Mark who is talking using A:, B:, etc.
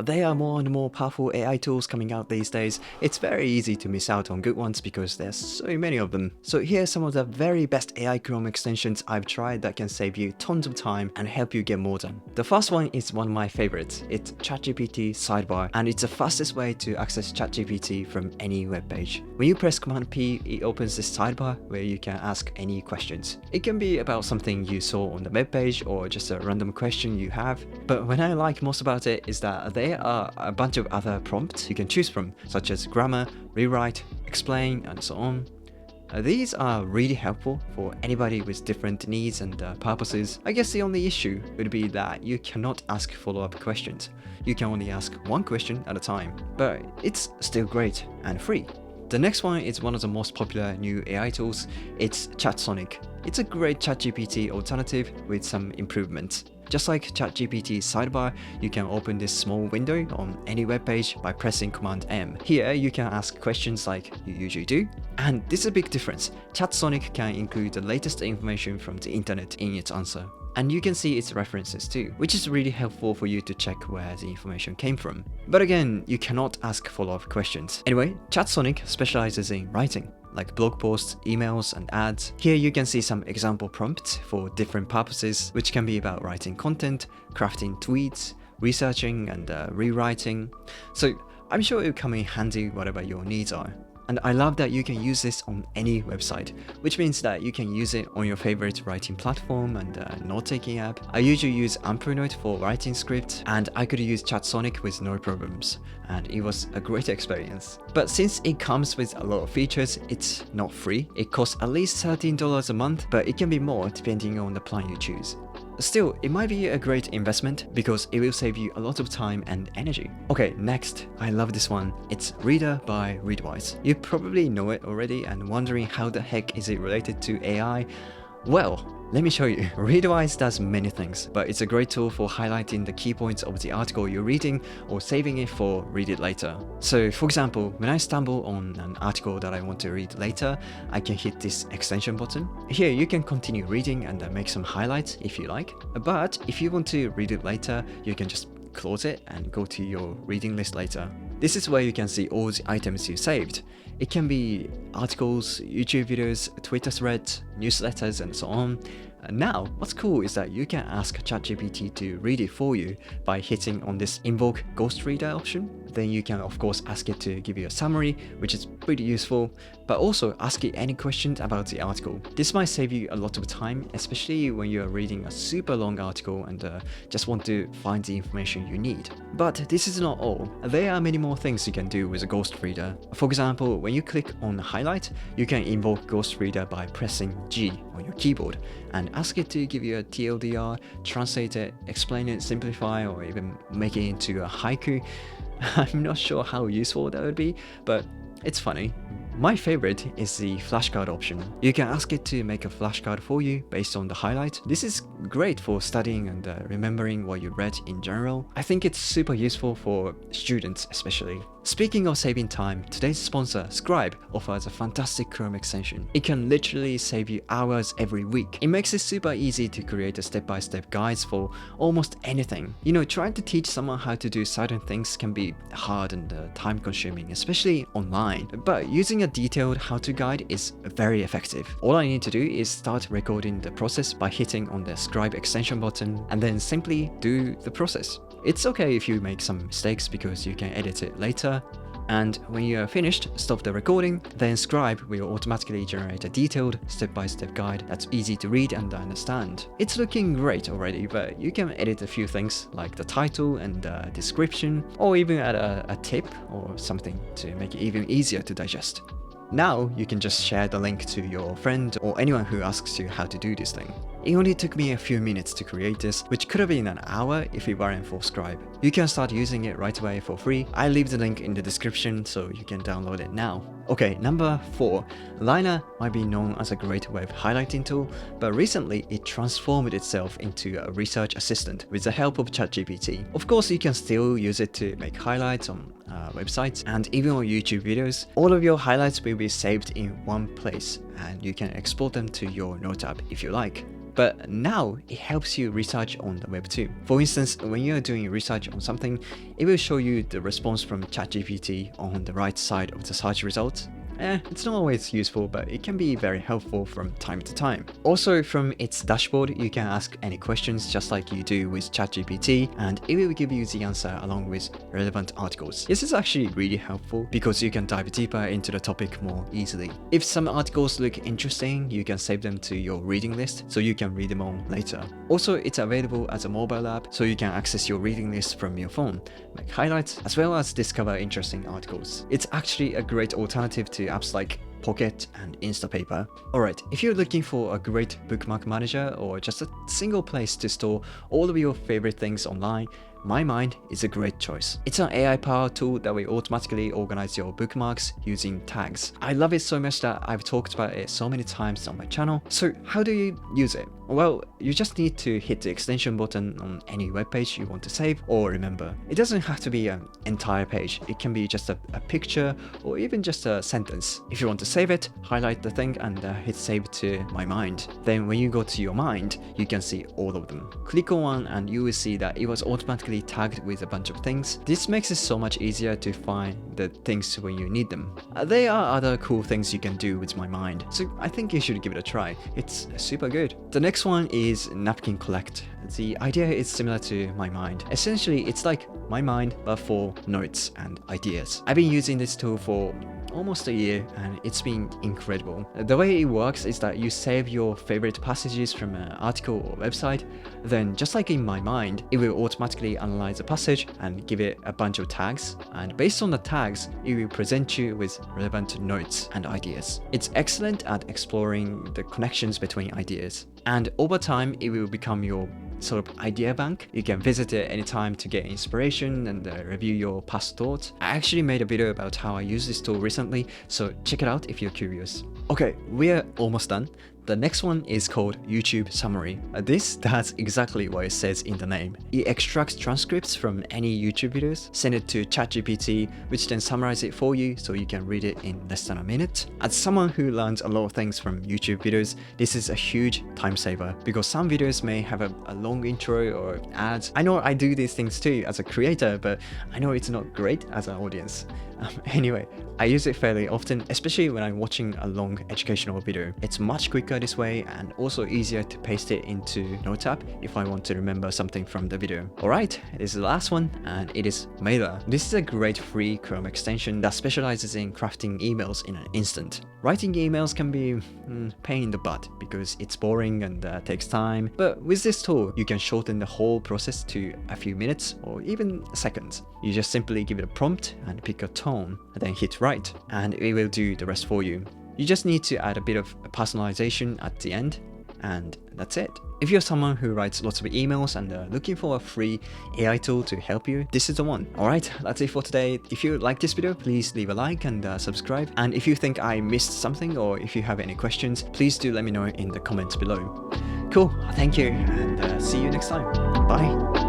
A: there are more and more powerful AI tools coming out these days. It's very easy to miss out on good ones because there's so many of them. So here are some of the very best AI Chrome extensions I've tried that can save you tons of time and help you get more done. The first one is one of my favorites. It's ChatGPT Sidebar, and it's the fastest way to access ChatGPT from any web page. When you press Command P, it opens this sidebar where you can ask any questions. It can be about something you saw on the web page or just a random question you have. But what I like most about it is that there are a bunch of other prompts you can choose from, such as grammar, rewrite, explain, and so on. These are really helpful for anybody with different needs and purposes. I guess the only issue would be that you cannot ask follow-up questions. You can only ask one question at a time, but it's still great and free. The next one is one of the most popular new AI tools. It's Chatsonic. It's a great ChatGPT alternative with some improvements. Just like ChatGPT Sidebar, you can open this small window on any web page by pressing Command M. Here, you can ask questions like you usually do. And this is a big difference. Chatsonic can include the latest information from the internet in its answer. And you can see its references too, which is really helpful for you to check where the information came from. But again, you cannot ask follow-up questions. Anyway, Chatsonic specializes in writing, like blog posts, emails, and ads. Here you can see some example prompts for different purposes, which can be about writing content, crafting tweets, researching, and rewriting. So I'm sure it will come in handy whatever your needs are. And I love that you can use this on any website, which means that you can use it on your favorite writing platform and note-taking app. I usually use Ampronote for writing scripts, and I could use Chatsonic with no problems, and it was a great experience. But since it comes with a lot of features, it's not free. It costs at least $13 a month, but it can be more depending on the plan you choose. Still, it might be a great investment because it will save you a lot of time and energy. Okay, next, I love this one. It's Reader by Readwise. You probably know it already and wondering how the heck is it related to AI? Well, let me show you. Readwise does many things, but it's a great tool for highlighting the key points of the article you're reading or saving it for read it later. So for example, when I stumble on an article that I want to read later, I can hit this extension button. Here you can continue reading and make some highlights if you like. But if you want to read it later, you can just close it and go to your reading list later. This is where you can see all the items you saved. It can be articles, YouTube videos, Twitter threads, newsletters, and so on. Now, what's cool is that you can ask ChatGPT to read it for you by hitting on this Invoke Ghost Reader option. Then you can of course ask it to give you a summary, which is pretty useful, but also ask it any questions about the article. This might save you a lot of time, especially when you're reading a super long article and just want to find the information you need. But this is not all. There are many more things you can do with a Ghost Reader. For example, when you click on Highlight, you can invoke Ghost Reader by pressing G on your keyboard and ask it to give you a TLDR, translate it, explain it, simplify, or even make it into a haiku. I'm not sure how useful that would be, but it's funny. My favorite is the flashcard option. You can ask it to make a flashcard for you based on the highlight. This is great for studying and remembering what you read in general. I think it's super useful for students especially. Speaking of saving time, today's sponsor, Scribe, offers a fantastic Chrome extension. It can literally save you hours every week. It makes it super easy to create a step-by-step guides for almost anything. You know, trying to teach someone how to do certain things can be hard and time-consuming, especially online. But using a detailed how-to guide is very effective. All I need to do is start recording the process by hitting on the Scribe extension button and then simply do the process. It's okay if you make some mistakes because you can edit it later. And when you are finished, stop the recording, then Scribe will automatically generate a detailed step-by-step guide that's easy to read and understand. It's looking great already, but you can edit a few things like the title and description, or even add a tip or something to make it even easier to digest. Now you can just share the link to your friend or anyone who asks you how to do this thing. It only took me a few minutes to create this, which could have been an hour if it weren't for Scribe. You can start using it right away for free. I leave the link in the description so you can download it now. Okay, number 4. Liner might be known as a great web highlighting tool, but recently it transformed itself into a research assistant with the help of ChatGPT. Of course, you can still use it to make highlights on websites and even on YouTube videos. All of your highlights will be saved in one place and you can export them to your Note app if you like. but now it helps you research on the web too. For instance, when you're doing research on something, it will show you the response from ChatGPT on the right side of the search results. It's not always useful, but it can be very helpful from time to time. Also, from its dashboard, you can ask any questions just like you do with ChatGPT, and it will give you the answer along with relevant articles. This is actually really helpful because you can dive deeper into the topic more easily. If some articles look interesting, you can save them to your reading list so you can read them all later. Also, it's available as a mobile app, so you can access your reading list from your phone, make highlights, as well as discover interesting articles. It's actually a great alternative to apps like Pocket and Instapaper. Alright, if you're looking for a great bookmark manager or just a single place to store all of your favorite things online, mymind is a great choice. It's an AI-powered tool that will automatically organize your bookmarks using tags. I love it so much that I've talked about it so many times on my channel. So how do you use it? Well, you just need to hit the extension button on any web page you want to save or remember. It doesn't have to be an entire page. It can be just a picture or even just a sentence. If you want to save it, highlight the thing and hit save to mymind. Then when you go to your mind, you can see all of them. Click on one and you will see that it was automatically tagged with a bunch of things. This makes it so much easier to find the things when you need them. There are other cool things you can do with mymind, so I think you should give it a try. It's super good. The next one is Napkin Collect. The idea is similar to mymind. Essentially, it's like mymind but for notes and ideas. I've been using this tool for almost a year and it's been incredible. The way it works is that you save your favorite passages from an article or website, then just like in mymind, it will automatically analyze a passage and give it a bunch of tags, and based on the tags, it will present you with relevant notes and ideas. It's excellent at exploring the connections between ideas, and over time it will become your sort of idea bank. You can visit it anytime to get inspiration and review your past thoughts. I actually made a video about how I use this tool recently, so check it out if you're curious. Okay, we're almost done. The next one is called YouTube Summary. This does exactly what it says in the name. It extracts transcripts from any YouTube videos, send it to ChatGPT, which then summarizes it for you so you can read it in less than a minute. As someone who learns a lot of things from YouTube videos, this is a huge time saver because some videos may have a long intro or ads. I know I do these things too as a creator, but I know it's not great as an audience. Anyway, I use it fairly often, especially when I'm watching a long educational video. It's much quicker this way and also easier to paste it into Notes app if I want to remember something from the video. Alright, this is the last one and it is Mailr. This is a great free Chrome extension that specializes in crafting emails in an instant. Writing emails can be pain in the butt because it's boring and takes time, but with this tool you can shorten the whole process to a few minutes or even seconds. You just simply give it a prompt and pick a tone and then hit write and it will do the rest for you. You just need to add a bit of personalization at the end and that's it. If you're someone who writes lots of emails and looking for a free AI tool to help you, this is the one. Alright, that's it for today. If you like this video, please leave a like and subscribe. And if you think I missed something or if you have any questions, please do let me know in the comments below. Cool, thank you and see you next time. Bye.